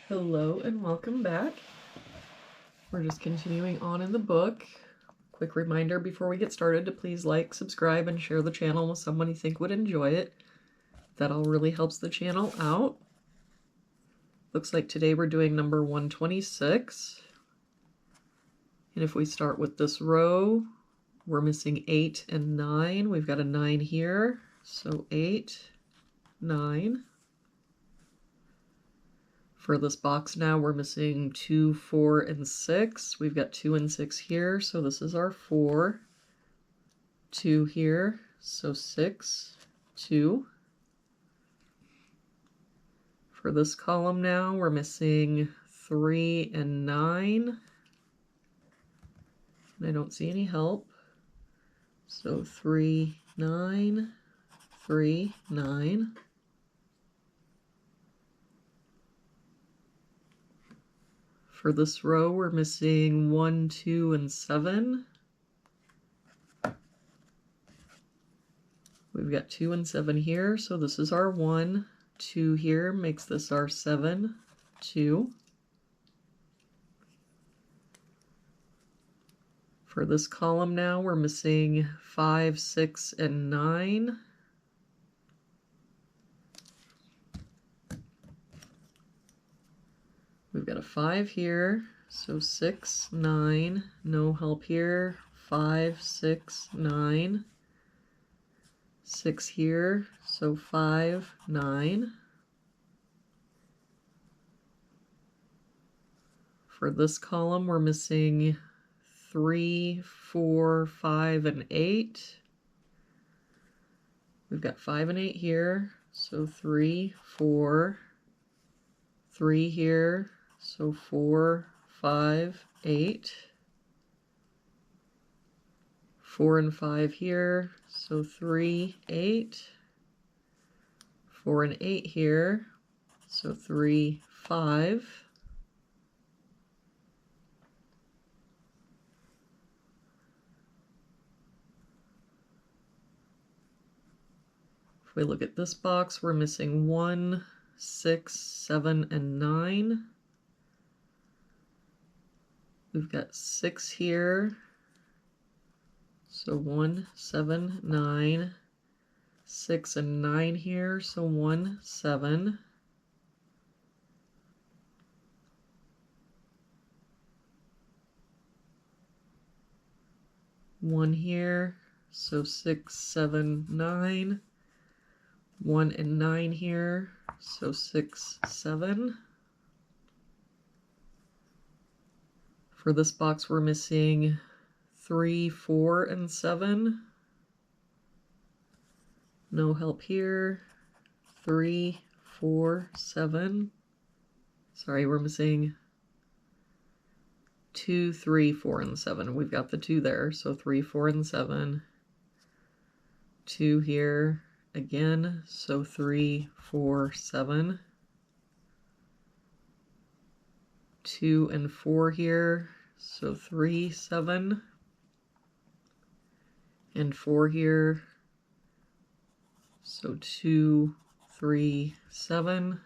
Hello and welcome back. We're just continuing on in the book. Quick reminder before we get started to please like, subscribe, and share the channel with someone you think would enjoy it. That all really helps the channel out. Looks like today we're doing number 126. And if we start with this row, we're missing 8 and 9. We've got a 9 here, so 8, 9. For this box now, we're missing 2, 4, and 6. We've got 2 and 6 here, so this is our 4. 2 here, so 6, 2. For this column now, we're missing 3 and 9. And I don't see any help. So 3, 9, 3, 9. For this row, we're missing 1, 2, and 7. We've got 2 and 7 here, so this is our 1. 2 here makes this our 7, 2. For this column now, we're missing 5, 6, and 9. We've got a 5 here, so 6, 9, no help here, 5, 6, 9, 6 here, so 5, 9. For this column, we're missing 3, 4, 5, and 8. We've got 5 and 8 here, so 3, 4, 3 here, so 4, 5, 8. 4 and 5 here, so 3, 8. 4 and 8 here, so 3, 5. If we look at this box, we're missing 1, 6, 7, and 9. We've got 6 here, so 1, 7, 9. 6 and 9 here, so 1, 7. One here, so 6, 7, 9. 1 and 9 here, so 6, 7. For this box, we're missing 3, 4, and 7. No help here. 3, 4, 7. Sorry, we're missing 2, 3, 4, and 7. We've got the 2 there, so 3, 4, and 7. 2 here again, so 3, 4, 7. 2 and 4 here, so 3, 7. And 4 here, so 2, 3, 7.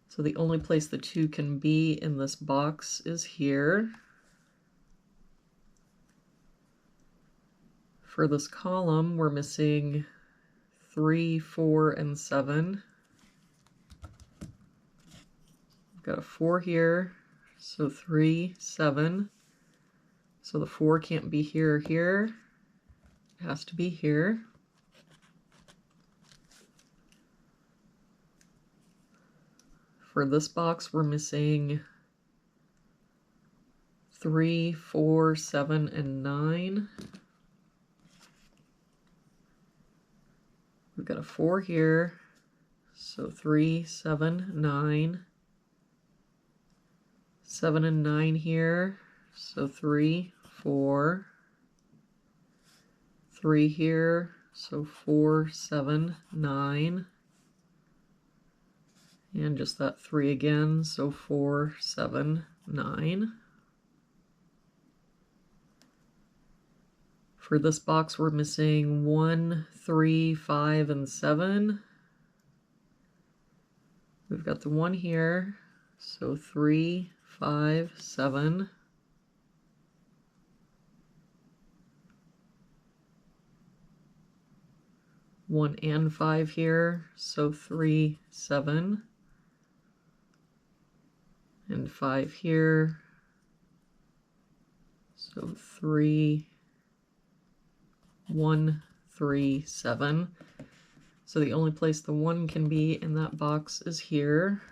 So the only place the 2 can be in this box is here. For this column, we're missing 3, 4, and 7. We've got a 4 here, so 3, 7. So the 4 can't be here or here. It has to be here. For this box, we're missing 3, 4, 7, and 9. We've got a 4 here, so 3, 7, 9. 7 and 9 here, so 3, 4. 3 here, so 4, 7, 9. And just that 3 again, so 4, 7, 9. For this box, we're missing 1, 3, 5, and 7. We've got the 1 here, So 3, 5, 7. One and 5 here, so 3, 7. And 5 here, so 3, 1, 3, 7. So the only place the 1 can be in that box is here.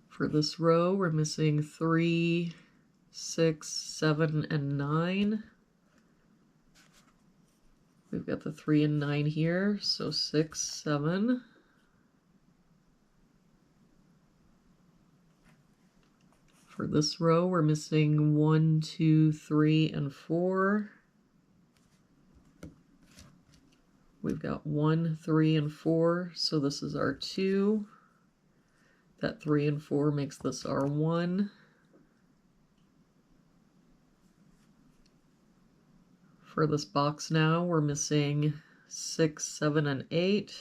For this row, we're missing 3, 6, 7, and 9. We've got the 3 and 9 here, so 6, 7. For this row, we're missing 1, 2, 3, and 4. We've got 1, 3, and 4, so this is our 2. That 3 and 4 makes this our 1. For this box now, we're missing 6, 7, and 8.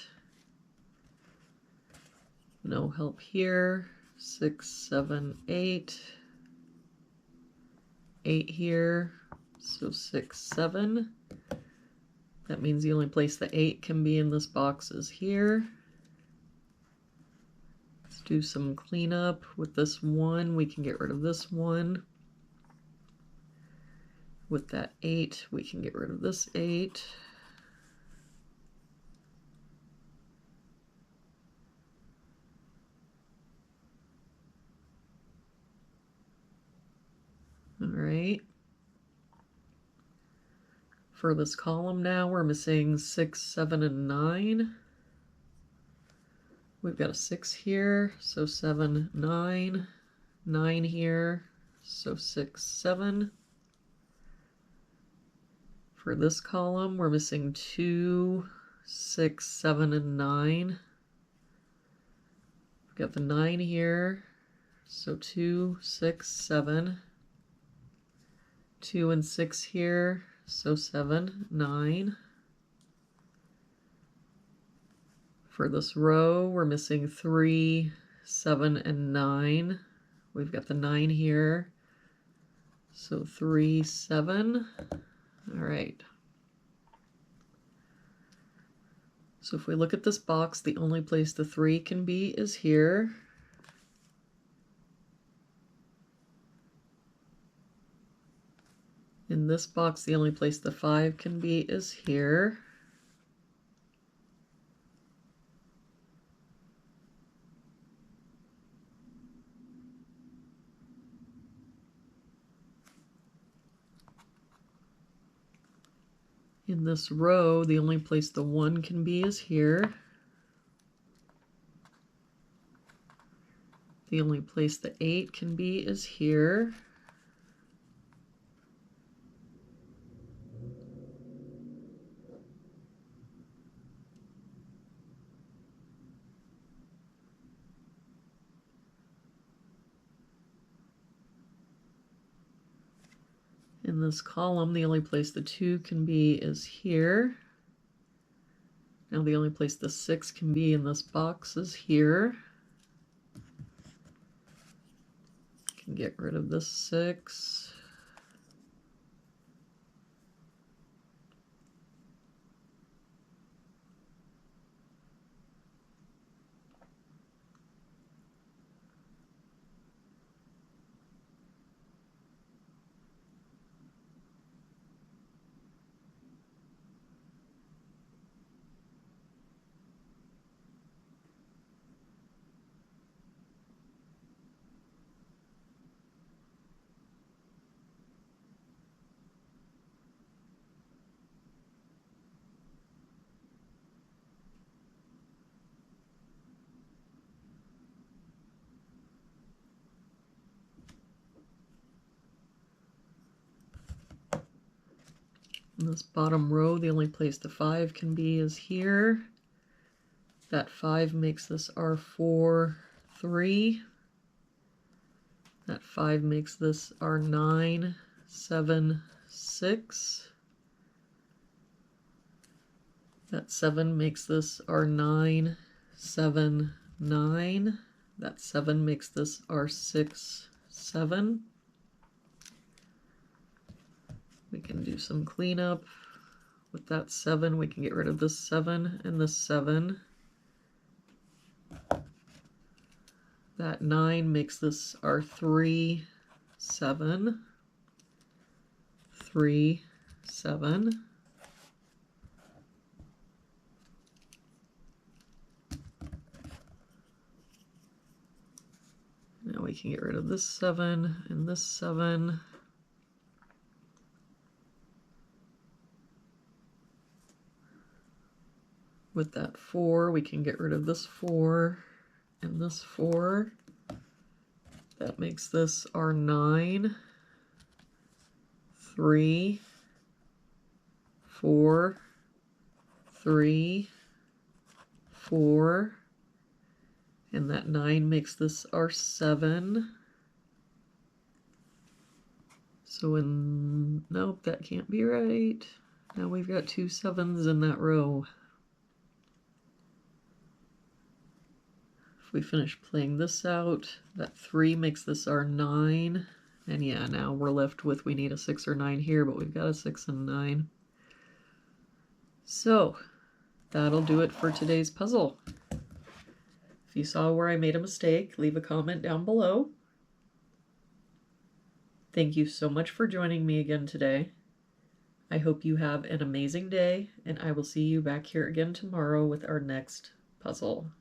No help here. 6, 7, 8. 8 here, so 6, 7. That means the only place the 8 can be in this box is here. Let's do some cleanup. With this 1, we can get rid of this 1. With that 8, we can get rid of this 8. All right. For this column now, we're missing 6, 7, and 9. We've got a 6 here, so 7, 9. 9 here, so 6, 7. For this column, we're missing 2, 6, 7, and 9. We've got the 9 here, so 2, 6, 7. 2 and 6 here, so 7, 9. For this row, we're missing 3, 7, and 9. We've got the 9 here, so 3, 7. All right. So if we look at this box, the only place the 3 can be is here. In this box, the only place the 5 can be is here. In this row, the only place the 1 can be is here. The only place the 8 can be is here. In this column, the only place the 2 can be is here. Now the only place the 6 can be in this box is here. Can get rid of this 6. In this bottom row, the only place the 5 can be is here. That 5 makes this our 4, 3. That 5 makes this our 9, 7, 6. That 7 makes this our 9, 7, 9. That 7 makes this our 6, 7. We can do some cleanup. With that 7, we can get rid of this 7 and this 7. That 9 makes this our 3, 7. 3, 7. Now we can get rid of this 7 and this 7. With that 4, we can get rid of this 4 and this 4. That makes this our 9, 3, 4, 3, 4. And that 9 makes this our 7. So nope, that can't be right. Now we've got 2 7s in that row. If we finish playing this out, that 3 makes this our 9. And yeah, now we're left with, we need a 6 or 9 here, but we've got a 6 and 9. So that'll do it for today's puzzle. If you saw where I made a mistake, leave a comment down below. Thank you so much for joining me again today. I hope you have an amazing day, and I will see you back here again tomorrow with our next puzzle.